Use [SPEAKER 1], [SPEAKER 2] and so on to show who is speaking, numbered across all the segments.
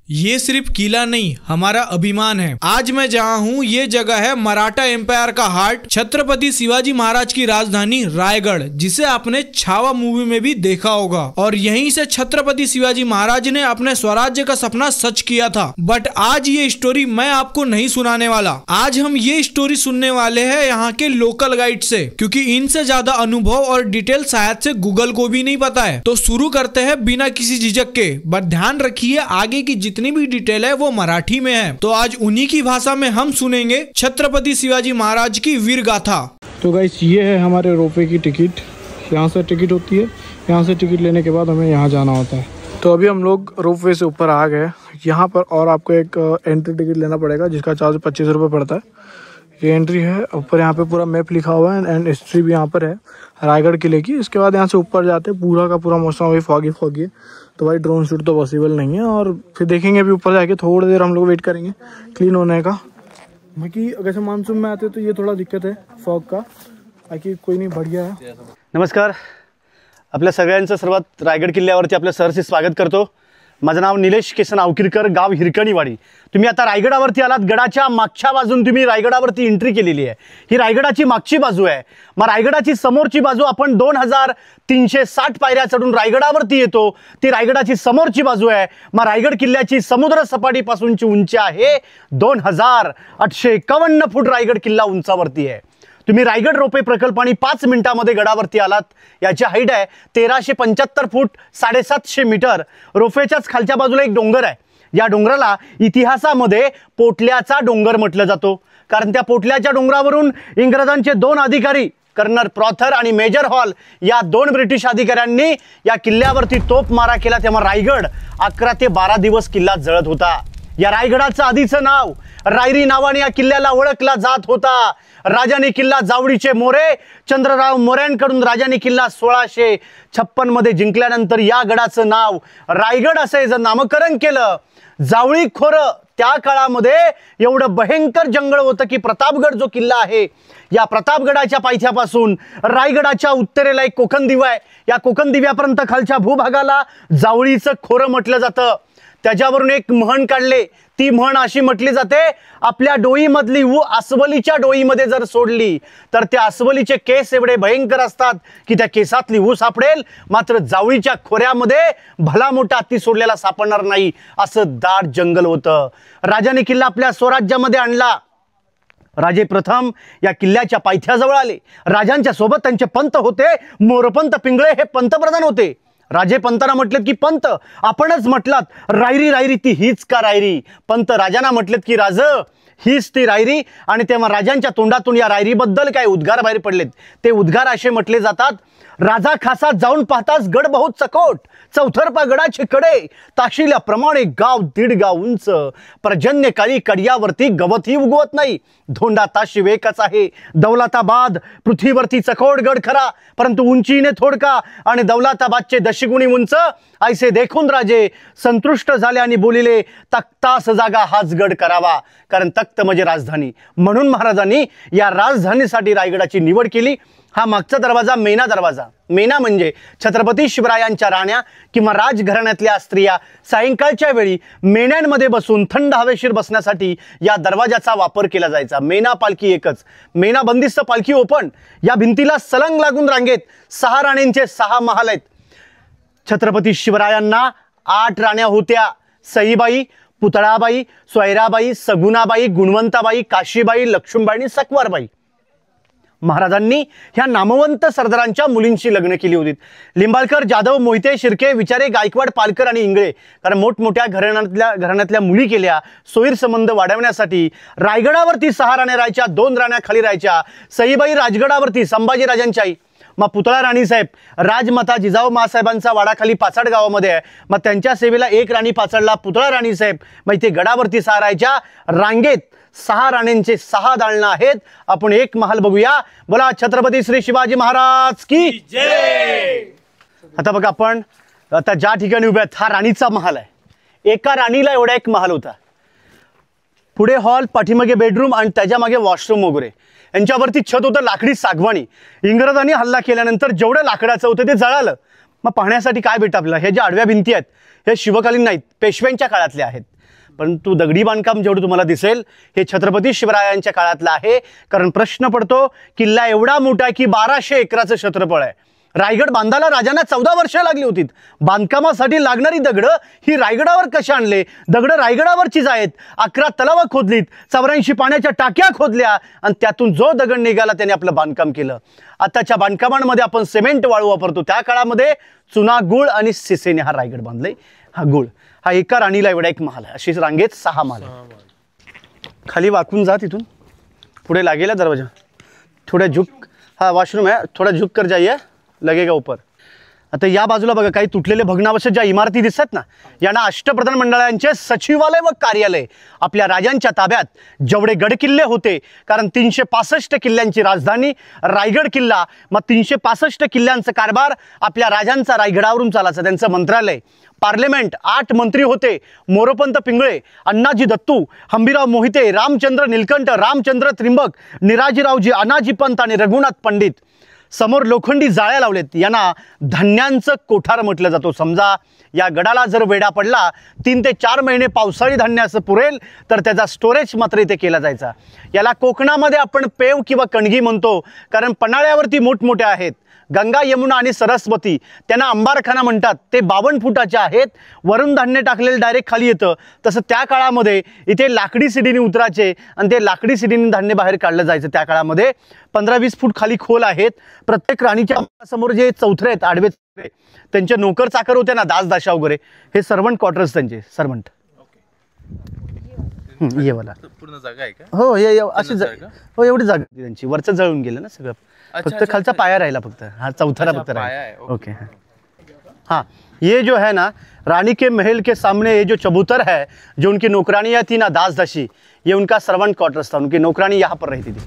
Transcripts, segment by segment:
[SPEAKER 1] ये सिर्फ किला नहीं, हमारा अभिमान है। आज मैं जहाँ हूँ ये जगह है मराठा एम्पायर का हार्ट, छत्रपति शिवाजी महाराज की राजधानी रायगढ़, जिसे आपने छावा मूवी में भी देखा होगा। और यहीं से छत्रपति शिवाजी महाराज ने अपने स्वराज्य का सपना सच किया था। बट आज ये स्टोरी मैं आपको नहीं सुनाने वाला। आज हम ये स्टोरी सुनने वाले हैं यहाँ के लोकल गाइड से, क्योंकि इनसे ज्यादा अनुभव और डिटेल शायद से गूगल को भी नहीं पता है। तो शुरू करते हैं बिना किसी झिझक के। बट ध्यान रखिए आगे की जितनी भी डिटेल है वो मराठी में है, तो आज उन्हीं की भाषा में हम सुनेंगे छत्रपति शिवाजी महाराज की वीर गाथा।
[SPEAKER 2] तो गाइस ये है हमारे रोपवे की टिकट। यहाँ से टिकट होती है, यहाँ से टिकट लेने के बाद हमें यहाँ जाना होता है। तो अभी हम लोग रोपवे से ऊपर आ गए। यहाँ पर और आपको एक एंट्री टिकट लेना पड़ेगा जिसका चार्ज 25 रुपये पड़ता है। ये एंट्री है। ऊपर यहाँ पे पूरा मैप लिखा हुआ है एंड हिस्ट्री भी यहाँ पर है रायगढ़ किले की। इसके बाद यहाँ से ऊपर जाते पूरा का पूरा मौसम अभी फॉगी है, तो भाई ड्रोन शूट तो पॉसिबल नहीं है। और फिर देखेंगे अभी ऊपर जाके थोड़ी देर हम लोग वेट करेंगे क्लीन होने का। बाकी अगर मानसून में आते तो ये थोड़ा दिक्कत है फॉग का, बाकी कोई नहीं, बढ़िया है।
[SPEAKER 3] नमस्कार, आपल्या सगळ्यांचं सर्वात रायगड किल्ल्यावरती आपल्या सहर्ष स्वागत करतो। माझं नाव निलेश केसन आवकिरकर, गाव हिरकणीवाडी। तुम्ही आता रायगडावरती आलात। गडाच्या मागच्या बाजून तुम्ही रायगडावरती एंट्री केलेली आहे। ही रायगडाची मागची बाजू आहे। मग रायगडाची समोरची बाजू आपण 2360 पायऱ्या चढून रायगडावरती येतो, ती रायगडाची समोरची बाजू आहे। मग रायगड किल्ल्याची समुद्र सपाटीपासूनची उंची आहे 2851 फूट। रायगड किल्ला उंचावरती आहे। तुम्ही रायगड रोपवे प्रकल्पाने 5 मिनिटांमध्ये गडावरती आलात। याची हाईट आहे 1375 फूट 750 मीटर। रोपवेच्याच खालच्या बाजूला एक डोंगर आहे। या डोंगराला इतिहासामध्ये पोटल्याचा डोंगर म्हटलं जातो, कारण त्या पोटल्याच्या डोंगरावरून इंग्रजांचे 2 अधिकारी कर्नल प्रॉथर आणि मेजर हॉल या 2 ब्रिटिश अधिकाऱ्यांनी या किल्ल्यावरती तोफ मारा केला, तेव्हा रायगड 11 ते 12 दिवस किल्ला जळत होता। या रायगडाचं आधीचं नाव रायरी नावाने या किल्ल्याला ओळखला जात होता। राजाने किल्ला जावळीचे मोरे चंद्रराव मोऱ्यांकडून राजाने किल्ला 1656 मध्ये जिंकल्यानंतर या गडाचं नाव रायगड असे नामकरण केलं। जावळी खोरं त्या काळामध्ये एवढं भयंकर जंगल होतं की प्रतापगड जो किल्ला आहे, या प्रतापगडाच्या पायथ्यापासून रायगडाच्या उत्तरेला एक कोकण दिवा आहे। या कोकण दिव्यापर्यंत खालच्या भूभागाला जावळीचं खोरं म्हटलं जातं। त्याच्यावरून एक म्हण काढले, ती म्हण अशी म्हटली जाते, आपल्या डोईमधली अस्वलीच्या डोईमध्ये जर सोडली तर त्या अस्वलीचे केस एवढे भयंकर असतात की त्या केसातली ऊस सापडेल, मात्र जावळीच्या खोऱ्यामध्ये भला मोठा हत्ती सोडलेला सापडणार नाही, असं दाट जंगल होतं। राजाने किल्ला आपल्या स्वराज्यामध्ये आणला। राजे प्रथम या किल्ल्याच्या पायथ्याजवळ आले। राजांच्या सोबत त्यांचे पंत होते। मोरपंत पिंगळे हे पंतप्रधान होते। राजे पंतांना म्हटलेत की पंत आपणच म्हटलात रायरी रायरी ती हीच का रायरी। पंत राजांना म्हटलेत की राज हीच ती रायरी। आणि तेव्हा राजांच्या तोंडातून या रायरीबद्दल काय उद्गार बाहेर पडलेत। ते उद्गार असे म्हटले जातात, राजा खासा जाऊन पाहताच गड बहुत चकोट, चौथरपा गडाचे कडे ताशिल्याप्रमाणे गाव 1.5 गाव उंच, पर्जन्य काळी कड्यावरती गवतही उगवत नाही। धोंडा ताशी वेकच आहे, दौलताबाद पृथ्वीवरती चकोट गड खरा, परंतु उंचीने थोडका आणि दौलताबादचे 10 गुणी उंच। ऐसे देखून राजे संतुष्ट झाले आणि बोलिले, तख्तास जागा हाच गड करावा, कारण तख्त म्हणजे राजधानी। म्हणून महाराजांनी या राजधानीसाठी रायगडाची निवड केली। हा मागचा दरवाजा मेना दरवाजा। मेना म्हणजे छत्रपती शिवरायांच्या राण्या किंवा राजघराण्यातल्या स्त्रिया सायंकाळच्या वेळी मेण्यांमध्ये बसून थंड हवेशीर बसण्यासाठी या दरवाजाचा वापर केला जायचा। मेना पालखी एकच, मेना बंदिस्त पालखी ओपन। या भिंतीला सलंग लागून रांगेत 6 राण्यांचे 6 महाल आहेत। छत्रपती शिवरायांना 8 राण्या होत्या, सईबाई, पुतळाबाई, सोयराबाई, सगुणाबाई, गुणवंताबाई, काशीबाई, लक्ष्मीबाई आणि सकवारबाई। महाराजांनी ह्या नामवंत सरदारांच्या मुलींशी लग्न केली होती। लिंबाळकर, जाधव, मोहिते, शिर्के, विचारे, गायकवाड, पालकर आणि इंगळे, कारण मोठमोठ्या घराण्यातल्या मुली केल्या सोयीर संबंध वाढवण्यासाठी। रायगडावरती 6 राण्या राहायच्या, 2 राण्या खाली राहायच्या। सईबाई राजगडावरती संभाजी राजांची आई। मग पुतळा राणीसाहेब राजमाता जिजाऊ मासाहेबांचा वाडाखाली पाचाड गावामध्ये आहे। मग त्यांच्या सेवेला 1 राणी पाचाडला पुतळा राणीसाहेब। मग इथे गडावरती 6 राहायच्या। रांगेत 6 राण्यांचे 6 दालनं आहेत। आपण एक महाल बघूया। बोला छत्रपती श्री शिवाजी महाराज की जय। आता बघा आपण आता ज्या ठिकाणी उभे आहेत हा राणीचा महाल आहे। एका राणीला एवढा एक महाल होता। पुढे हॉल, पाठीमागे बेडरूम आणि त्याच्या मागे वॉशरूम वगैरे। यांच्यावरती छत होतं लाकडी सागवानी। इंग्रजांनी हल्ला केल्यानंतर जेवढं लाकडाचं होतं ते जळालं। मग पाहण्यासाठी काय भेटतं आपल्याला, हे ज्या आडव्या भिंती आहेत हे शिवकालीन नाहीत, पेशव्यांच्या काळातले आहेत. परंतु दगडी बांधकाम जेवढं तुम्हाला दिसेल हे छत्रपती शिवरायांच्या काळातलं आहे. कारण प्रश्न पडतो, किल्ला एवढा मोठा आहे की 1200 एकराचं क्षेत्रफळ आहे. रायगड बांधायला राजांना 14 वर्ष लागली होती. बांधकामासाठी लागणारी दगडं ही रायगडावर कशी आणले? दगडं रायगडावरचीच आहेत. 11 तलावं खोदलीत, 84 पाण्याच्या टाक्या खोदल्या आणि त्यातून जो दगड निघाला त्याने आपलं बांधकाम केलं. आताच्या बांधकामांमध्ये आपण सिमेंट वाळू वापरतो, त्या काळामध्ये चुना, गुळ आणि सिसेने हा रायगड बांधले. हा गुळ हा एका राणीला एवढा एक महाल आहे. अशी रांगेत 6 महाल आहे. खाली वाकून जा, तिथून पुढे लागेल दरवाजा. थोड़ा झुक, हा वॉशरूम है, थोड़ा झुक कर जाइए, लगेगा ऊपर. आता या बाजूला बघा काही तुटलेले भग्नावशेष ज्या इमारती दिसतात ना, यांना अष्टप्रधान मंडळांचे सचिवालय व कार्यालय. आपल्या राजांच्या ताब्यात जेवढे गडकिल्ले होते, कारण 365 किल्ल्यांची राजधानी रायगड किल्ला, मग 365 किल्ल्यांचा कारभार आपल्या राजांचा रायगडावरून चालायचा. त्यांचं मंत्रालय, पार्लमेंट, 8 मंत्री होते, मोरोपंत पिंगळे, अण्णाजी दत्तू, हंबीराव मोहिते, रामचंद्र नीलकंठ, रामचंद्र त्रिंबक, निराजीरावजी, अनाजी पंत आणि रघुनाथ पंडित. समोर लोखंडी जाळ्या लावलेत, यांना धान्यांचं कोठार म्हटलं जातो. समजा या गडाला जर वेढा पडला, 3 ते 4 महिने पावसाळी धान्य असं पुरेल तर त्याचा स्टोरेज मात्र इथे केला जायचा. याला कोकणामध्ये आपण पेव किंवा कणगी म्हणतो, कारण पन्हाळ्यावरती मोठमोठ्या आहेत. गंगा, यमुना आणि सरस्वती, त्यांना अंबारखाना म्हणतात. ते 52 फुटाचे आहेत. वरून धान्य टाकलेलं डायरेक्ट खाली येतं. तसं त्या काळामध्ये इथे लाकडी सिडीने उतरायचे आणि ते लाकडी सिडीने धान्य बाहेर काढलं जायचं. त्या काळामध्ये 15-20 फूट खाली खोल आहेत. प्रत्येक राणीच्या समोर जे चौथरे आहेत, आडवे चौथरे, त्यांचे नोकर चाकर होते ना, दासदाशा वगैरे, हे सर्वंट क्वार्टर्स त्यांचे. सर्वंट ये वाला
[SPEAKER 4] पूर्ण जागा आहे का?
[SPEAKER 3] हो, अशी हो, एवढी जागा त्यांची. वरचं जळून गेलं ना सगळं, फक्त खालचा पाया राहिला, फक्त हा चौथरा फक्त राहिला. ओके. हाँ, ये जो है ना रानी के महल के सामने ये जो चबूतर है, जो उनकी नौकरानियाँ थी ना, दासदासी, ये उनका सर्वेंट क्वार्टर्स था. उनकी नौकरानी यहाँ पर रहती थी.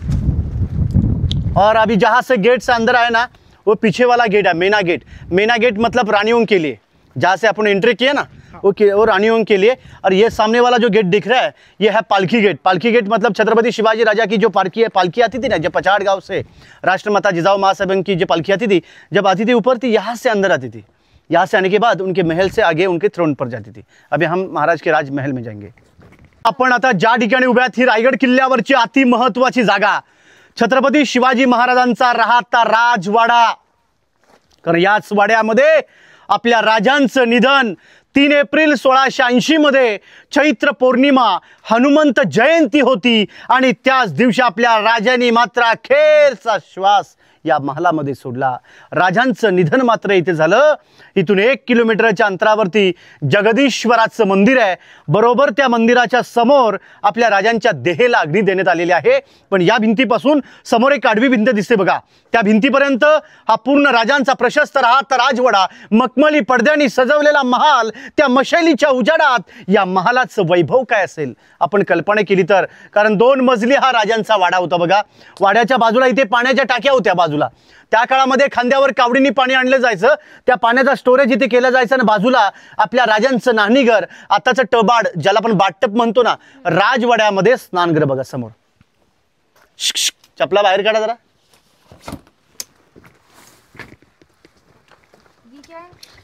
[SPEAKER 3] और अभी जहाँ से गेट से अंदर आए ना, वो पीछे वाला गेट है, मेना गेट. मेना गेट मतलब रानियों के लिए, जहाँ से अपन एंट्री किए ना, वो रानियों के लिए. और ये सामने वाला जो गेट दिख रहा है, ये है पालकी गेट. पालकी गेट मतलब छत्रपति शिवाजी राजा की जो पालकी आती थी ना, जब पचाड़ गांव से राष्ट्रमाता जिजाऊ महासाहेब की जो पालकी आती थी, जब आती थी ऊपर थी, यहाँ से अंदर आती थी. यहाँ से आने के बाद उनके महल से आगे उनके थ्रोन पर जाती थी. अभी हम महाराज के राजमहल में जाएंगे. आपण आता ज्या ठिकाणी उभ्या ही रायगड किल्ल्यावरची अति महत्वाची जागा, छत्रपती शिवाजी महाराजांचा राहता राजवाडा. कारण याच वाड्यामध्ये आपल्या राजांचं निधन 3 एप्रिल 1680 मध्ये चैत्र पौर्णिमा हनुमंत जयंती होती. आणि त्याच दिवशी आपल्या राजांनी मात्र अखेरचा श्वास या महालामध्ये सोडला. राजांचं निधन मात्र इथे झालं. इथून 1 किलोमीटरच्या अंतरावरती जगदीश्वराचं मंदिर आहे. बरोबर त्या मंदिराच्या समोर आपल्या राजांच्या देहेला अग्नी देण्यात आलेली आहे. पण या भिंतीपासून समोर एक आडवी भिंत दिसते बघा, त्या भिंतीपर्यंत हा पूर्ण राजांचा प्रशस्त राहता राजवाडा, मखमली पडद्यांनी सजवलेला महाल, त्या मशालीच्या उजाडात या महालाचं वैभव काय असेल आपण कल्पना केली तर. कारण 2 मजली हा राजांचा वाडा होता बघा. वाड्याच्या बाजूला इथे पाण्याच्या टाक्या होत्या बाजूला. त्या काळामध्ये खांद्यावर कावडीनी पाणी आणलं जायचं, त्या पाण्याचा स्टोरेज इथे केलं जायचं. आणि बाजूला आपल्या राजांचं नाणीघर, आताचं टबाड ज्याला आपण बाटप म्हणतो ना, राजवाड्यामध्ये स्नानगृह बघा समोर. चपला बाहेर काढा जरा.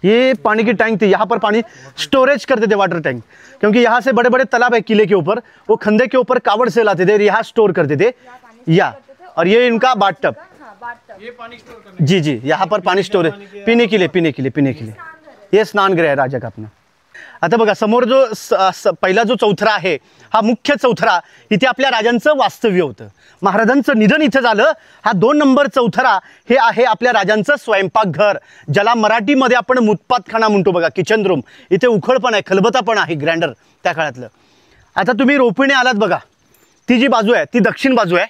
[SPEAKER 3] ये पानी की टैंक थी, यहाँ पर पानी स्टोरेज करते थे, वाटर टैंक. क्योंकि यहाँ से बड़े बड़े तालाब है किले के ऊपर, वो खंदे के ऊपर कावड़ से लाते थे, यहाँ स्टोर करते थे. या और ये इनका बाथटब,
[SPEAKER 1] ये पानी स्टोर करने,
[SPEAKER 3] जी जी, यहाँ पर पाणी स्टोरेज पिणे के लिए. ये स्नानगृह आहे राजा का अपना. आता बघा समोर जो पहिला जो चौथरा आहे, हा मुख्य चौथरा. इथे आपल्या राजांचं वास्तव्य होतं. महाराजांचं निधन इथे झालं. हा 2 नंबर चौथरा हे आहे आपल्या राजांचं स्वयंपाकघर, ज्याला मराठीमध्ये आपण मुत्पातखाना म्हणतो बघा, किचन रूम. इथे उखळ पण आहे, खलबता पण आहे, ग्रँडर त्या काळातलं. आता तुम्ही रोपीने आलात बघा, ती जी बाजू आहे ती दक्षिण बाजू आहे,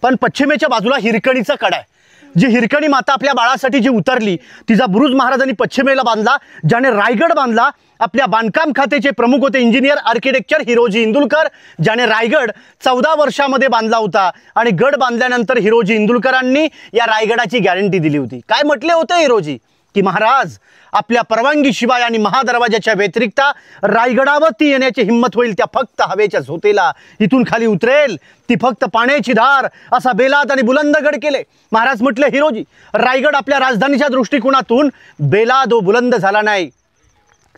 [SPEAKER 3] पण पश्चिमेच्या बाजूला हिरकणीचा कडा आहे. जी हिरकणी माता आपल्या बाळासाठी जी उतरली, तिचा बुरुज महाराजांनी पश्चिमेला बांधला. ज्याने रायगड बांधला, आपल्या बांधकाम खात्याचे प्रमुख होते इंजिनियर आर्किटेक्चर हिरोजी इंदुलकर, ज्याने रायगड 14 वर्षामध्ये बांधला होता. आणि गड बांधल्यानंतर हिरोजी इंदुलकरांनी या रायगडाची गॅरंटी दिली होती. काय म्हटले होते हिरोजी, की महाराज आपल्या परवानगी शिवाय आणि महादरवाजाच्या व्यतिरिक्त रायगडावरती येण्याची हिंमत होईल त्या फक्त हवेच्या झोतेला इथून खाली उतरेल, ती फक्त पाण्याची धार. असा बेलाद आणि बुलंदगड केले. महाराज म्हटले, हिरोजी रायगड आपल्या राजधानीच्या दृष्टिकोनातून बेलाद व बुलंद झाला नाही,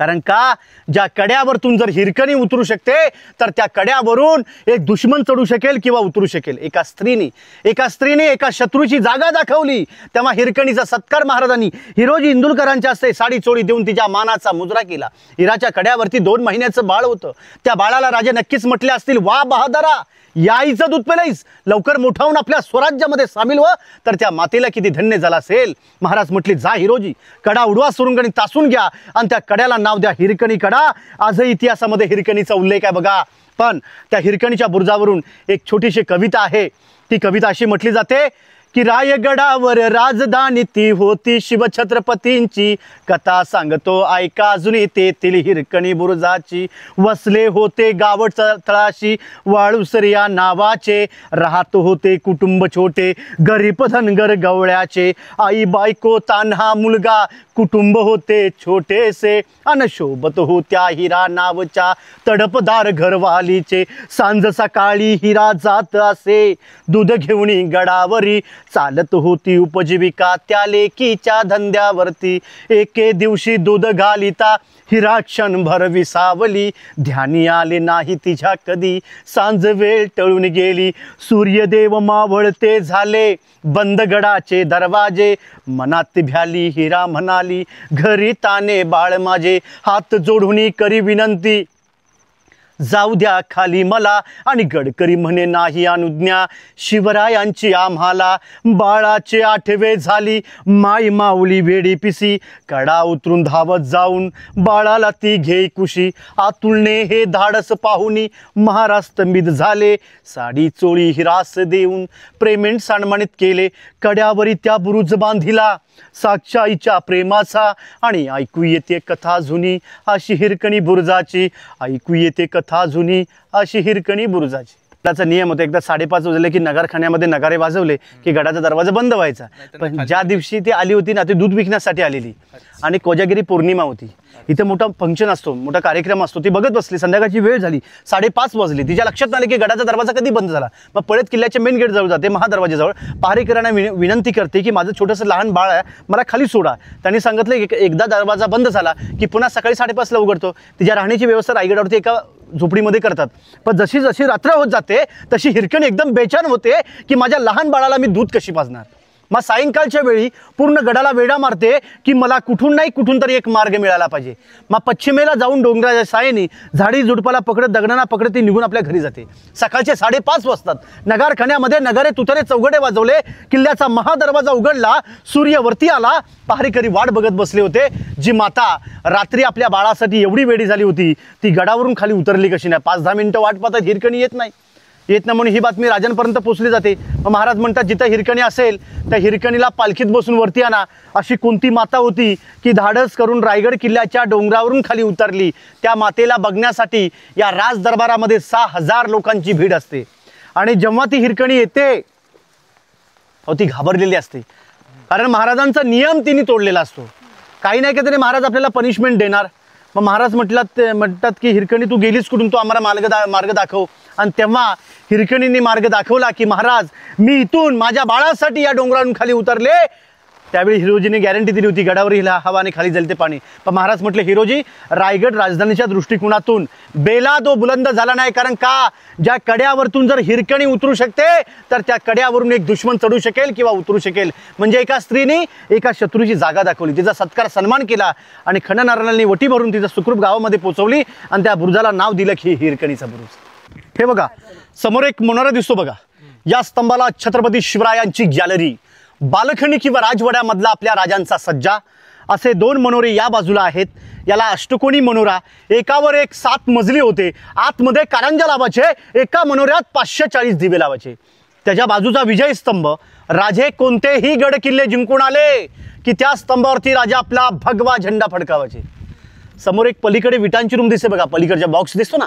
[SPEAKER 3] कारण का ज्या कड्यावरतून जर हिरकणी उतरू शकते तर त्या कड्यावरून एक दुश्मन चढू शकेल किंवा उतरू शकेल. एका स्त्रीने एका शत्रूची जागा दाखवली. तेव्हा हिरकणीचा सत्कार महाराजांनी हिरोजी इंदुलकरांच्या हस्ते साडी चोळी देऊन तिच्या मानाचा मुजरा केला. हिराच्या कड्यावरती 2 महिन्याचं बाळ होतं. त्या बाळाला राजे नक्कीच म्हटले असतील, वा बहादरा, या आईचं दूध पेलाईस, लवकर मोठा होऊन आपल्या स्वराज्यामध्ये सामील व्हा. तर त्या मातेला किती धन्य झाला असेल. महाराज म्हटले, जा हिरोजी, कडा उडवा सुरुंगणी तासून घ्या आणि त्या कड्याला नाव द्या हिरकणी कडा. आजही इतिहासामध्ये हिरकणीचा उल्लेख आहे बघा. पण त्या हिरकणीच्या बुरुजावरून एक छोटीशी कविता आहे. ती कविता अशी म्हटली जाते की रायगडावर राजधानी ती होती शिवछत्रपतींची, कथा सांगतो ऐका अजूनही तेथील हिरकणी बुरुजाची. वसले होते गाव तळाशी वाळुसर या नावाचे, राहत होते कुटुंब छोटे गरीब धनगर गवळ्याचे. आई बायको तान्हा मुलगा कुटुंब होते छोटेसे, अन शोभत होत्या हिरा नावच्या तडपदार घरवालीचे. सांज सकाळी हिरा जात असे दूध घेऊन गडावरी, चालत होती उपजीविका त्या लेकीच्या धंद्यावरती. एके दिवशी दूध घालिता हिरा क्षणभर विसावली, ध्यानी आले नाही तिच्या कधी सांज वेळ टळून गेली. सूर्यदेव मावळते झाले बंद गडाचे दरवाजे, मनात भ्याली हिरा म्हणाली घरी ताने बाळ माझे. हात जोडून करी विनंती जाऊ द्या खाली मला, आणि गडकरी म्हणे नाही अनुज्ञा शिवरायांची आम्हाला. बाळाचे 8वे झाली माई माऊली वेडी पिसी, कडा उतरून धावत जाऊन बाळाला ती घे कुशी. आतुलने हे धाडस पाहुनी महाराज स्तंभित झाले, साडी चोळी हिरास देऊन प्रेमेंट सन्मानित केले. कड्यावरी त्या बुरुज बांधिला साक्षाईच्या प्रेमाचा, आणि ऐकू येते कथा जुनी अशी हिरकणी बुरुजाची. ऐकू येते कथा जुनी अशी हिरकणी बुरुजाची. त्याचा नियम होता, एकदा 5:30 वाजले की नगारखान्यामध्ये नगारे वाजवले की गडाचा दरवाजा बंद व्हायचा. पण ज्या दिवशी ती आली होती ना, ती दूध विकण्यासाठी आलेली, आणि कोजागिरी पौर्णिमा होती. इथे मोठा फंक्शन असतो, मोठा कार्यक्रम असतो. ती बघत बसली, संध्याकाळची वेळ झाली, 5:30 वाजली. तिच्या लक्षात आले की गडाचा दरवाजा कधी बंद झाला. मग पळत किल्ल्याच्या मेन गेट जवळ जाते, महादरवाजाजवळ पहारेकरांना विनंती करते की माझं छोटंसं लहान बाळ आहे, मला खाली सोडा. त्यांनी सांगितलं की एकदा दरवाजा बंद झाला की पुन्हा सकाळी 5:30ला उघडतो. तिच्या राहण्याची व्यवस्था रायगडावरती एका झोपडीमध्ये करतात. पण जशी जशी रात्र होत जाते तशी हिरकणी एकदम बेचैन होते की माझ्या लहान बाळाला मी दूध कशी पाजणार. मग सायंकाळच्या वेळी पूर्ण गडाला वेढा मारते की मला कुठून नाही कुठून तरी एक मार्ग मिळाला पाहिजे. मग पश्चिमेला जाऊन डोंगराच्या सायेने झाडी झुडपाला पकडत दगडांना पकडत ती निघून आपल्या घरी जाते. सकाळचे 5:30 वाजतात. नगारखान्यामध्ये नगारे तुतारे चौघडे वाजवले, किल्ल्याचा महादरवाजा उघडला, सूर्य वरती आला. पहारेकरी वाट बघत बसले होते. जी माता रात्री आपल्या बाळासाठी एवढी वेडी झाली होती ती गडावरून खाली उतरली कशी नाही. 5-10 मिनिटं वाट पाहतात, हिरकणी येत नाही म्हणून ही बातमी राजांपर्यंत पोहोचली जाते. मग महाराज म्हणतात जिथं हिरकणी असेल त्या हिरकणीला पालखीत बसून वरती आणा. अशी कोणती माता होती की धाडस करून रायगड किल्ल्याच्या डोंगरावरून खाली उतरली. त्या मातेला बघण्यासाठी या राज दरबारामध्ये 6,000 लोकांची भीड असते. आणि जेव्हा ती हिरकणी येते ती घाबरलेली असते, कारण महाराजांचा नियम तिने तोडलेला असतो. काही नाही का तरी महाराज आपल्याला पनिशमेंट देणार. मग महाराज म्हणतात की हिरकणी तू गेलीस कुठून, तू आम्हाला मार्ग दाखव. आणि तेव्हा हिरकणींनी मार्ग दाखवला की महाराज मी इथून माझ्या बाळासाठी या डोंगरावरून खाली उतरले. त्यावेळी हिरोजीने गॅरंटी दिली होती गडावर हिला हवा आणि खाली जलते पाणी. पण महाराज म्हटले हिरोजी रायगड राजधानीच्या दृष्टिकोनातून बेला दो बुलंद झाला नाही. कारण का ज्या कड्यावरतून जर हिरकणी उतरू शकते तर त्या कड्यावरून एक दुश्मन चढू शकेल किंवा उतरू शकेल. म्हणजे एका स्त्रीने एका शत्रूची जागा दाखवली, तिचा सत्कार सन्मान केला आणि खंडनारायणांनी वटी भरून तिचा सुखरूप गावामध्ये पोहोचवली आणि त्या बुरुजाला नाव दिलं की हिरकणीचा बुरुज. हे बघा समोर एक मनोरा दिसतो बघा, या स्तंभाला छत्रपती शिवरायांची गॅलरी, बालखंडी किंवा राजवाड्यामधला आपल्या राजांचा सज्जा, असे 2 मनोरे या बाजूला आहेत. याला अष्टकोनी मनोरा, एकावर एक 7 मजली होते. आतमध्ये कारंजा लावायचे, एका मनोऱ्यात 540 दिवे लावायचे. त्याच्या बाजूचा विजय स्तंभ, राजे कोणतेही गड किल्ले जिंकून आले की त्या स्तंभावरती राजा आपला भगवा झेंडा फडकावायचे. समोर एक पलीकडे विटांची रूम दिसते बघा, पलीकडच्या बॉक्स दिसतो ना,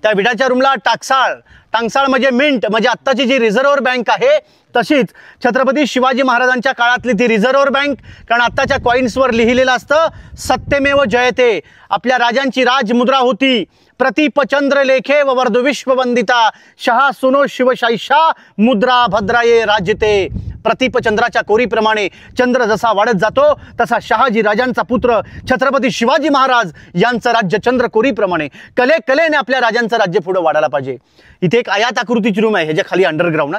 [SPEAKER 3] त्या विटाच्या रूमला टाकसाळ म्हणजे मिंट, म्हणजे आत्ताची जी रिझर्व्ह बँक आहे तशीच छत्रपती शिवाजी महाराजांच्या काळातली ती रिझर्व्ह बँक. कारण आत्ताच्या कॉइन्सवर लिहिलेलं असतं सत्यमेव जयते. आपल्या राजांची राजमुद्रा होती, प्रतीप चंद्र लेखे व वर्ध विश्ववंदिता, शहा सुनो शिवशाही मुद्रा भद्राये राज्यते. प्रतीप चंद्राच्या कोरीप्रमाणे चंद्र जसा वाढत जातो तसा शहाजी राजांचा पुत्र छत्रपती शिवाजी महाराज यांचं राज्य चंद्र कोरीप्रमाणे कलेने आपल्या राजांचं राज्य पुढे वाढायला पाहिजे. इथे एक आयात आकृतीची रूम आहे, ह्याच्या खाली अंडरग्राऊंड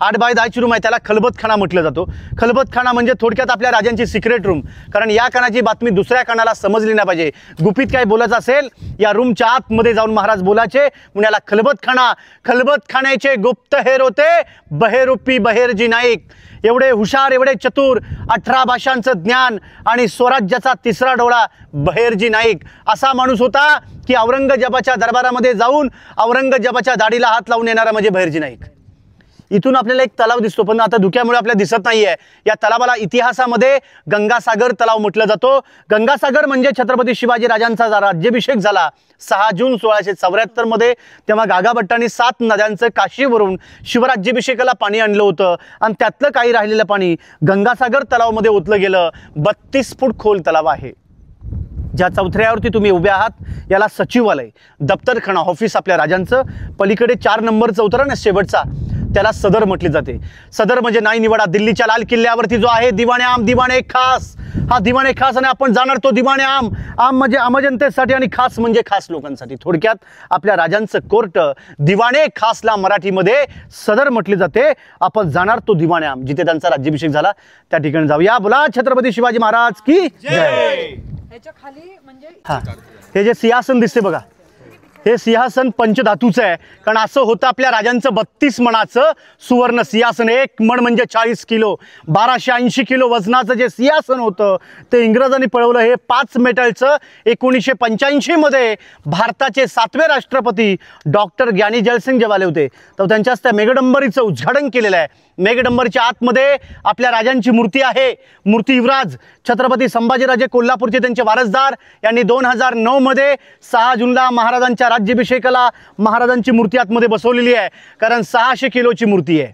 [SPEAKER 3] 8 बाय 10 ची रूम आहे, त्याला खलबतखाना म्हटलं जातो. खलबतखाना म्हणजे थोडक्यात आपल्या राजांची सिक्रेट रूम, कारण या कानाची बातमी दुसऱ्या कानाला समजली नाही पाहिजे. गुपित काय बोलायचं असेल या रूमच्या आतमध्ये जाऊन महाराज बोलायचे, म्हणून खलबतखाना. खलबतखान्याचे गुप्तहेर होते बहेरूपी बहेरजी नाईक. एवढे हुशार, एवढे चतुर, 18 भाषांचं ज्ञान आणि स्वराज्याचा तिसरा डोळा बहेरजी नाईक असा माणूस होता की औरंगजेबाच्या दरबारामध्ये जाऊन औरंगजेबाच्या दाढीला हात लावून येणारा म्हणजे बहेरजी नाईक. इथून आपल्याला एक तलाव दिसतो, पण आता धुक्यामुळे आपल्याला दिसत नाहीये. या तलावाला इतिहासामध्ये गंगासागर तलाव म्हटलं जातो. गंगासागर म्हणजे छत्रपती शिवाजी राजांचा राज्याभिषेक झाला 6 जून 1674 मध्ये. तेव्हा गागाभट्टांनी 7 नद्यांचं काशीवरून शिवराज्याभिषेकाला पाणी आणलं होतं आणि त्यातलं काही राहिलेलं पाणी गंगासागर तलावामध्ये ओतलं गेलं. 32 फूट खोल तलाव आहे. ज्या चौथऱ्यावरती तुम्ही उभे आहात याला सचिवालय, दप्तरखाना, ऑफिस आपल्या राजांचं. पलीकडे 4 नंबरचा उतरा ना शेवटचा, त्याला सदर म्हटले जाते. सदर म्हणजे नाही निवाडा. दिल्लीच्या लाल किल्ल्यावरती जो आहे दिवाणे आम, दिवाणे खास, हा दिवाणे खास. आणि आपण जाणार तो दिवाणे आम. आम म्हणजे आमजनतेसाठी आणि खास म्हणजे खास लोकांसाठी. थोडक्यात आपल्या राजांचं कोर्ट दिवाणे खासला मराठीमध्ये सदर म्हटले जाते. आपण जाणार तो दिवाणे आम, जिथे त्यांचा राज्याभिषेक झाला त्या ठिकाणी जाऊया. बोला छत्रपती शिवाजी महाराज की जय. हा, हे जे सिंहासन दिसते बघा, हे सिंहासन पंचधातूचं आहे. कारण असं होतं आपल्या राजांचं 32 मणाचं सुवर्ण सिंहासन. 1 मण म्हणजे 40 किलो, 1280 किलो वजनाचं जे सिंहासन होतं ते इंग्रजांनी पळवलं. हे 5 मेटलचं 1985 मध्ये भारताचे 7वे राष्ट्रपती डॉक्टर ज्ञानी जयसिंग जेव्हा आले होते तर त्यांच्याच त्या मेघडंबरीचं उद्घाटन केलेलं आहे. मेघडंबरीच्या आतमध्ये आपल्या राजांची मूर्ती आहे. मूर्ती युवराज छत्रपती संभाजीराजे कोल्हापूरचे त्यांचे वारसदार यांनी 2009 मध्ये 6 जूनला महाराजांच्या राज्याभिषेकाला महाराजांची मूर्ती आतमध्ये बसवलेली आहे. कारण 600 किलोची मूर्ती आहे.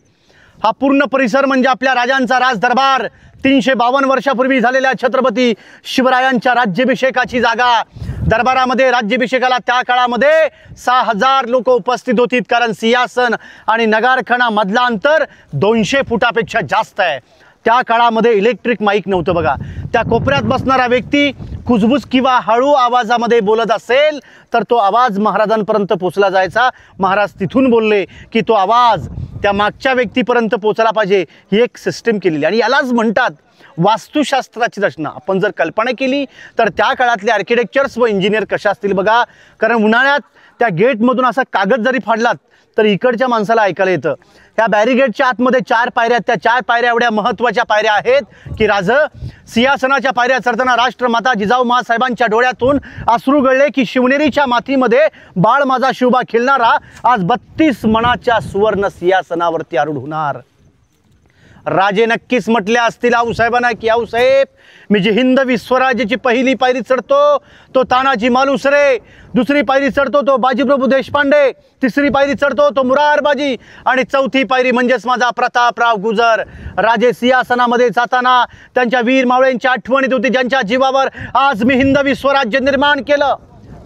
[SPEAKER 3] हा पूर्ण परिसर म्हणजे आपल्या राजांचा राज दरबार. 352 वर्षापूर्वी झालेल्या छत्रपती शिवरायांच्या राज्याभिषेकाची जागा. दरबारामध्ये राज्याभिषेकाला त्या काळामध्ये 6000 लोक उपस्थित होती. कारण सिंहासन आणि नगारखाना मधला अंतर 200 फुटापेक्षा जास्त आहे. त्या काळामध्ये इलेक्ट्रिक माईक नव्हतं बघा. त्या कोपऱ्यात बसणारा व्यक्ती कुजबुज किंवा हळू आवाजामध्ये बोलत असेल तर तो आवाज महाराजांपर्यंत पोचला जायचा. महाराज तिथून बोलले की तो आवाज त्या मागच्या व्यक्तीपर्यंत पोचला पाहिजे. ही एक सिस्टीम केलेली आणि यालाच म्हणतात वास्तुशास्त्राची रचना. आपण जर कल्पना केली तर त्या काळातले आर्किटेक्चर्स व इंजिनियर कशा असतील बघा. कारण उन्हाळ्यात त्या गेटमधून असा कागद जरी फाडलात तर इकडच्या माणसाला ऐकायला येतं. ह्या बॅरिगेटच्या आतमध्ये 4 पायऱ्या. त्या 4 पायऱ्या एवढ्या महत्त्वाच्या पायऱ्या आहेत की सिंहासनाच्या पायऱ्या चढताना राष्ट्रमाता जिजाऊ साहेबांच्या डोळ्यातून अश्रू गळले की शिवनेरीच्या मातीमध्ये बाळ माझा शिवबा खिलणारा आज 32 मणाच्या सुवर्ण सिंहासनावरती आरूढ होणार. राजे नक्कीच म्हटले असतील आऊसाहेबांना की आऊसाहेब मी जी हिंद विश्वराज्याची पहिली पायरी चढतो तो तानाजी मालुसरे, दुसरी पायरी चढतो तो बाजीप्रभू देशपांडे, तिसरी पायरी चढतो तो मुरारबाजी आणि चौथी पायरी म्हणजेच माझा प्रतापराव गुजर. राजे सिंहासनामध्ये जाताना त्यांच्या वीर मावळ्यांची आठवणीत होती ज्यांच्या जीवावर आज मी हिंद विश्वराज्य निर्माण केलं.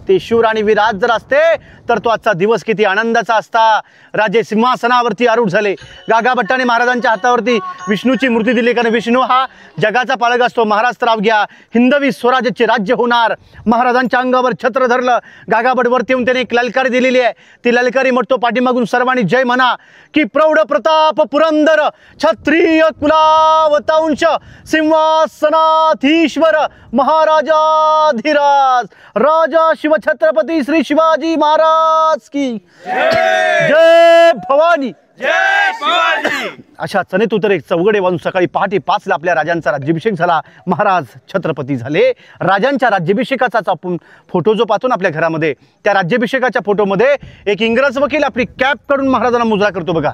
[SPEAKER 3] ते शूर आणि विराज जर असते तर तो आजचा दिवस किती आनंदाचा असता. राजे सिंहासनावरती आरूढ झाले. गागाभट्टाने महाराजांच्या हातावरती विष्णूची मूर्ती दिली. कारण विष्णू हा जगाचा पालक असतो. महाराज तर अवघ्या हिंदवी स्वराज्याचे राज्य होणार. महाराजांच्या अंगावर छत्र धरलं. गागाभट वरती येऊन त्याने एक ललकारी दिलेली आहे. ती ललकारी म्हणतो पाठीमागून सर्वांनी जय म्हणा की प्रौढ प्रताप पुरंदर क्षत्रिय कुलावतांश सिंहासनाधीश्वर महाराजाधिराज राजा शिवछत्रपती श्री शिवाजी महाराज की जय भवानी. अशा चनेत उतर एक चौघडे वाजून सकाळी पहाटे 5ला आपल्या राजांचा राज्याभिषेक झाला. महाराज छत्रपती झाले. राजांच्या राज्याभिषेकाचा आपण फोटो जो पाहतो ना आपल्या घरामध्ये, त्या राज्याभिषेकाच्या फोटोमध्ये एक इंग्रज वकील आपली कॅप काढून महाराजांना मुजरा करतो बघा.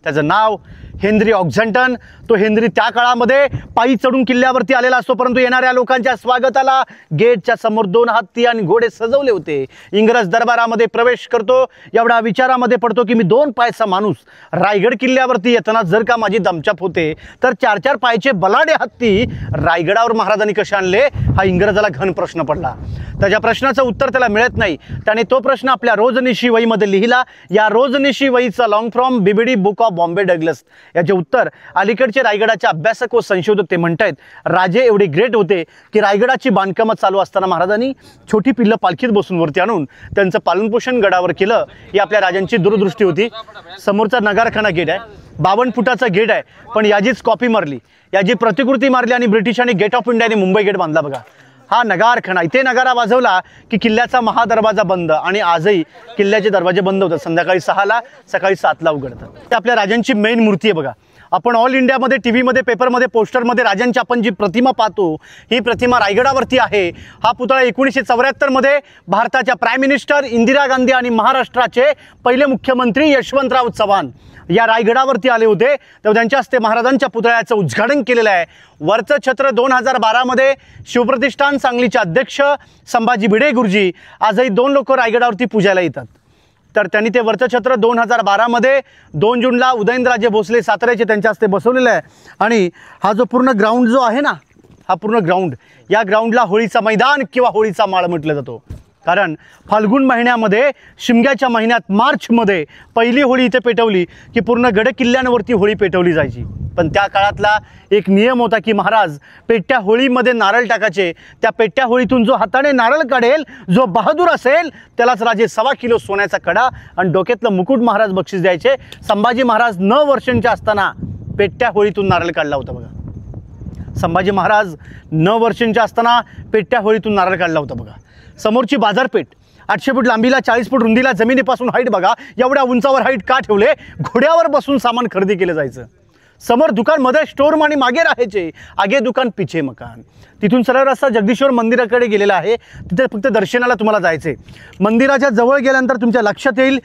[SPEAKER 3] त्याचं नाव हेनरी ऑक्झंटन. तो हेनरी त्या काळामध्ये पायी चढून किल्ल्यावरती आलेला असतो. परंतु येणाऱ्या लोकांच्या स्वागताला गेटच्या समोर 2 हत्ती आणि घोडे सजवले होते. इंग्रज दरबारामध्ये प्रवेश करतो. एवढा विचारामध्ये पडतो की मी 2 पायचा माणूस रायगड किल्ल्यावरती येताना जर का माझी दमछाप होते तर 4-4 पायचे बलाढ्य हत्ती रायगडावर महाराजांनी कसे आणले हा इंग्रजाला घन प्रश्न पडला. त्याच्या प्रश्नाचं उत्तर त्याला मिळत नाही. त्याने तो प्रश्न आपल्या रोजनिशी वहीमध्ये लिहिला. या रोजनिशी वहीचा long from BBD book of Bombay Douglas याचे उत्तर अलीकडचे रायगडाचे अभ्यासक व संशोधक ते म्हणतायत, राजे एवढे ग्रेट होते की रायगडाची बांधकामं चालू असताना महाराजांनी छोटी पिल्लं पालखीत बसून वरती आणून त्यांचं पालनपोषण गडावर केलं. ही आपल्या राजांची दूरदृष्टी होती. समोरचा नगारखाना गेट आहे, 52 फुटाचा गेट आहे, पण याचीच कॉपी मारली, याची प्रतिकृती मारली आणि ब्रिटिशांनी गेट ऑफ इंडियाने मुंबई गेट बांधला. बघा हा नगारखाना, इथे नगारा वाजवला की किल्ल्याचा महादरवाजा बंद, आणि आजही किल्ल्याचे दरवाजे बंद होतात. संध्याकाळी 6ला, सकाळी 7ला उघडतात. ते आपल्या राजांची मेन मूर्ती आहे. बघा आपण ऑल इंडियामध्ये टीव्हीमध्ये पेपरमध्ये पोस्टरमध्ये राजांची आपण जी प्रतिमा पाहतो, ही प्रतिमा रायगडावरती आहे. हा पुतळा 1974 मध्ये भारताच्या प्राईम मिनिस्टर इंदिरा गांधी आणि महाराष्ट्राचे पहिले मुख्यमंत्री यशवंतराव चव्हाण या रायगडावरती आले होते, तेव्हा त्यांच्या हस्ते महाराजांच्या पुतळ्याचं उद्घाटन केलेलं आहे. वरचं छत्र 2012 मध्ये शिवप्रतिष्ठान सांगलीचे अध्यक्ष संभाजी भिडे गुरुजी आजही 2 लोक रायगडावरती पूजायला येतात. तर त्यांनी ते वरचं छत्र 2012 मध्ये 2 जूनला उदयनराजे भोसले साताऱ्याचे त्यांच्या हस्ते बसवलेलं आहे. आणि हा जो पूर्ण ग्राउंड जो आहे ना, हा पूर्ण ग्राउंड, या ग्राउंडला होळीचा मैदान किंवा होळीचा माळ म्हटलं जातो. कारण फाल्गुन महिन्यामध्ये, शिमग्याच्या महिन्यात मार्चमध्ये पहिली होळी इथे पेटवली की पूर्ण गड किल्ल्यांवरती होळी पेटवली जायची. पण त्या काळातला एक नियम होता की महाराज पेट्या होळीमध्ये नारळ टाकायचे. त्या पेट्या होळीतून जो हाताने नारळ काढेल, जो बहादूर असेल, त्यालाच राजे 1.25 किलो सोन्याचा कडा आणि डोक्यातलं मुकुट महाराज बक्षीस द्यायचे. संभाजी महाराज 9 वर्षांचे असताना पेट्या होळीतून नारळ काढला होता. बघा संभाजी महाराज 9 वर्षांचे असताना पेट्या होळीतून नारळ काढला होता. बघा समोरची बाजारपेठ 800 फूट लांबीला, 40 फूट रुंदीला, जमिनीपासून हाईट बघा, एवढ्या उंचावर हाईट का ठेवले? घोड्यावर बसून सामान खरेदी केलं जायचं. समोर दुकान, मध्ये स्टोर आणि मागे राहायचे, आगे दुकान पिछे मकान. तिथून सरळ रस्ता जगदीश्वर मंदिराकडे गेलेला आहे. तिथे फक्त दर्शनाला तुम्हाला जायचे. मंदिराच्या जवळ गेल्यानंतर तुमच्या लक्षात येईल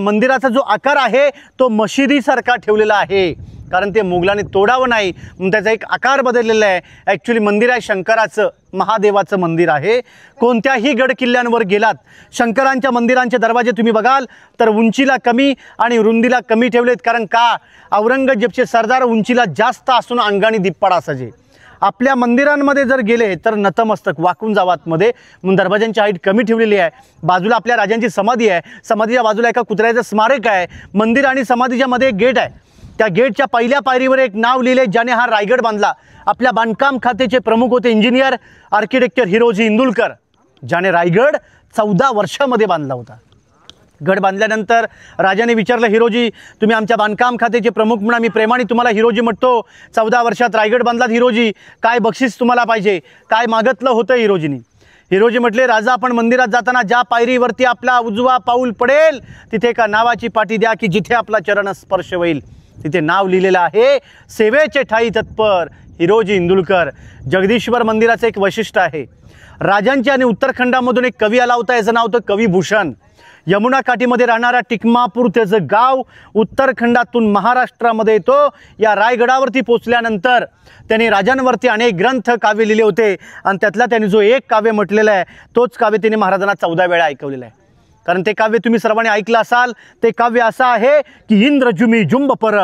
[SPEAKER 3] मंदिराचा जो आकार आहे तो मशिदीसारखा ठेवलेला आहे, कारण ते मुघलांनी तोडावं नाही म्हणून त्याचा एक आकार बदललेला आहे. ॲक्च्युली मंदिर आहे शंकराचं, महादेवाचं मंदिर आहे. कोणत्याही गड किल्ल्यांवर गेलात, शंकरांच्या मंदिरांचे दरवाजे तुम्ही बघाल तर उंचीला कमी आणि रुंदीला कमी ठेवलेत. कारण का? औरंगजेबचे सरदार उंचीला जास्त असून अंगाने दिप्पाड असायचे. आपल्या मंदिरांमध्ये जर गेले तर नतमस्तक वाकून जावात मध्ये, म्हणून दरवाजांची हाईट कमी ठेवलेली आहे. बाजूला आपल्या राजांची समाधी आहे, समाधीच्या बाजूला एका कुत्र्याचं स्मारक आहे. मंदिर आणि समाधीच्या मध्ये एक गेट आहे. त्या गेटच्या पहिल्या पायरीवर एक नाव लिहिले, ज्याने हा रायगड बांधला. आपल्या बांधकाम खात्याचे प्रमुख होते इंजिनियर आर्किटेक्चर हिरोजी इंदुलकर, ज्याने रायगड 14 वर्षामध्ये बांधला होता. गड बांधल्यानंतर राजाने विचारलं, हिरोजी तुम्ही आमच्या बांधकाम खात्याचे प्रमुख म्हणून आम्ही प्रेमाने तुम्हाला हिरोजी म्हणतो, 14 वर्षात रायगड बांधलात हिरोजी, काय बक्षीस तुम्हाला पाहिजे, काय मागितलं होतं हिरोजीनी? हिरोजी म्हटले, राजा आपण मंदिरात जाताना ज्या पायरीवरती आपला उजवा पाऊल पडेल तिथे एका नावाची पाटी द्या की जिथे आपला चरण स्पर्श होईल. तिथे नाव लिहिलेलं आहे, सेवेचे ठाई तत्पर हिरोजी इंदुलकर. जगदीश्वर मंदिराचं एक वैशिष्ट्य आहे, राजांचे आणि उत्तराखंडामधून एक कवी आला होता, याचं नाव होतं कवी भूषण. यमुना काठीमध्ये राहणारा टिकमापूर त्याचं गाव उत्तराखंडातून महाराष्ट्रामध्ये येतो. या रायगडावरती पोचल्यानंतर त्यांनी राजांवरती अनेक ग्रंथ काव्य लिहिले होते आणि त्यातला त्यांनी जो एक काव्य म्हटलेलं आहे तोच काव्य त्यांनी महाराजांना 14 वेळा ऐकवलेलं आहे. कारण ते काव्य तुम्ही सर्वांनी ऐकलं असाल. ते काव्य असं आहे की इंद्रजुमी जुंबपर,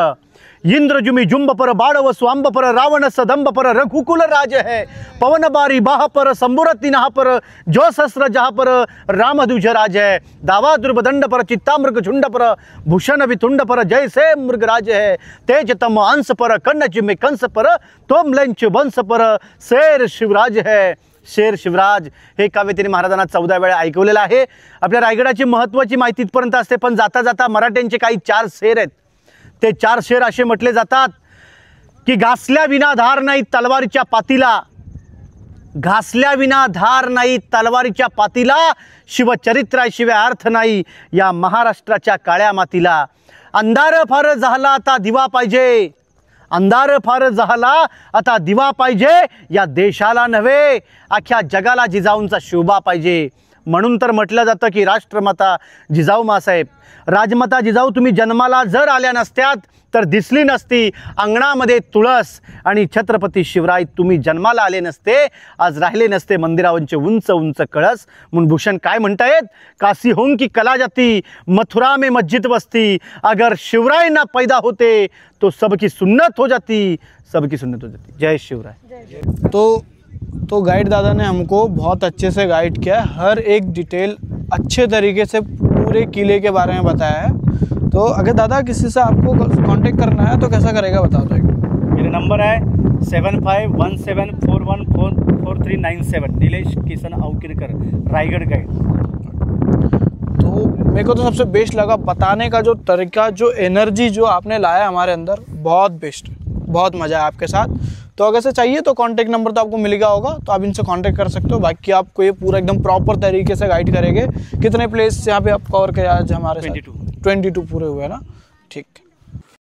[SPEAKER 3] इंद्रजुमी जुंबपर, बाळव स्वांबपर, रावण सदंबपर, रघुकुल राज है, पवन बारी बाहपर, संबुरती नहापर, जो सहस्र जहापर, रामध्वज राज है, दावा दुर्बदंडपर, चित्तामृग झुंडपर, भूषण वितुंडपर, जैसे मृगराज है, तेज तम अंशपर, कन्न कंसपर, तोम लंच वंशपर, शेर शिवराज है, शेर शिवराज. हे काव्य त्यांनी महाराजांना 14 वेळा ऐकवलेलं आहे. आपल्या रायगडाची महत्त्वाची माहिती इथपर्यंत असते, पण जाता जाता मराठ्यांचे काही 4 शेर आहेत. ते 4 शेर असे म्हटले जातात की घासल्या विना धार नाही तलवारीच्या पातीला, घासल्या विना धार नाही तलवारीच्या पातीला, शिवचरित्राशिवाय अर्थ नाही या महाराष्ट्राच्या काळ्या मातीला. अंधार फार झाला आता दिवा पाहिजे, अंधार फार झाला आता दिवा पाहिजे, या देशाला नव्हे अख्ख्या जगाला जिजाऊंचा शोभा पाहिजे. म्हणून तर म्हटलं जातं की राष्ट्रमाता जिजाऊ मासाहेब, राजमाता जिजाऊ तुम्ही जन्माला जर आल्या नसत्यात तर दिसली नसती अंगणामध्ये तुळस, आणि छत्रपती शिवराय तुम्ही जन्माला आले नसते आज राहिले नसते मंदिरावरचे उंच उंच कळस. म्हणून भूषण काय म्हणतायत, काशी हों की कला जाती, मथुरा में मस्जिद बसती, अगर शिवराय ना पैदा होते तो सबकी सुन्नत हो जाती, सबकी सुन्नत हो जाती. जय शिवराय.
[SPEAKER 2] तो गाइड दादा ने हमको बहुत अच्छे से गाइड किया, हर एक डिटेल अच्छे तरीके से पूरे किले के बारे में बताया है। तो अगर दादा किसी से आपको कांटेक्ट करना है तो कैसा करेगा बता दो।
[SPEAKER 3] मेरा नंबर है 7517414397, नीलेश किशन अवकिरकर, रायगढ़ गाइड।
[SPEAKER 2] तो मेरे को तो सबसे बेस्ट लगा बताने का जो तरीका, जो एनर्जी जो आपने लाया हमारे अंदर, बहुत बेस्ट, बहुत मज़ा आया आपके साथ। तो अगर से चाहिए तो कांटेक्ट नंबर तो आपको मिल गया होगा, तो आप इनसे कांटेक्ट कर सकते हो। बाकी आपको ये पूरा एकदम प्रॉपर तरीके से गाइड करेंगे। कितने प्लेस यहाँ पे आप कवर किया आज हमारे साथ? 22 पूरे हुए ना, ठीक।